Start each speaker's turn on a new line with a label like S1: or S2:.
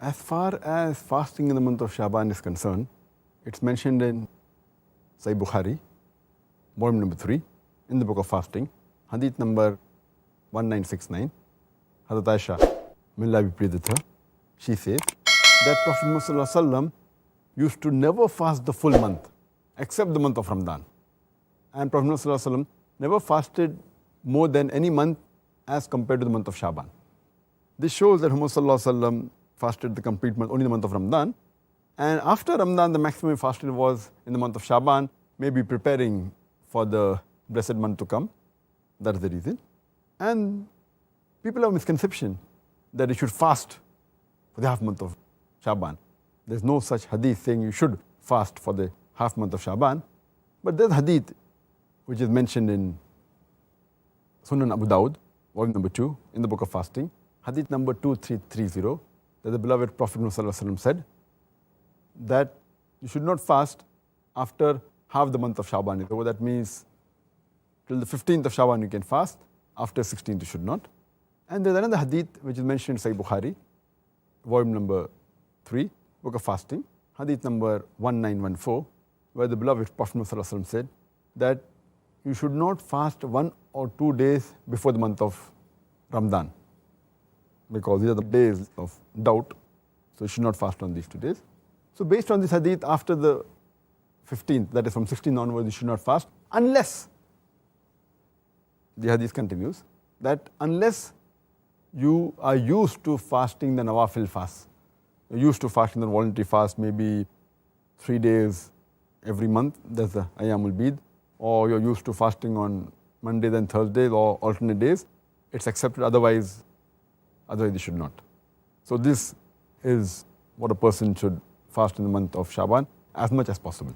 S1: As far as fasting in the month of Shaban is concerned, it's mentioned in Sahih Bukhari, volume number 3, in the book of fasting, hadith number 1969. Hazrat Aisha, may Allah be pleased with her, she said that Prophet Muhammad Sallallahu Alaihi Wasallam used to never fast the full month except the month of Ramadan. And Prophet Muhammad Sallallahu Alaihi Wasallam never fasted more than any month as compared to the month of Shaban. This shows that Muhammad Sallallahu Alaihi Wasallam fasted the complete month, only the month of Ramadan. And after Ramadan, the maximum fasted was in the month of Shaban, maybe preparing for the blessed month to come. That's the reason. And people have a misconception that you should fast for the half month of Shaban. There's no such hadith saying you should fast for the half month of Shaban. But there's hadith which is mentioned in Sunan Abu Dawud, volume number 2, in the book of fasting, hadith number 2330, that the beloved Prophet Muhammad said that you should not fast after half the month of Shaban. So that means till the 15th of Shaban you can fast, after 16th you should not. And there's another hadith which is mentioned in Sahih Bukhari, volume number 3, book of fasting, hadith number 1914, where the beloved Prophet Muhammad said that you should not fast 1 or 2 days before the month of Ramadan, because these are the days of doubt, so you should not fast on these 2 days. So based on this hadith, after the 15th, that is from 16 onwards, you should not fast, unless, the hadith continues, that unless you are used to fasting the nawafil fast, you're used to fasting the voluntary fast, maybe 3 days every month, that's the Ayyamul Bid, or you're used to fasting on Mondays and Thursdays or alternate days, it's accepted, otherwise you should not. So this is what a person should fast in the month of Shaban as much as possible.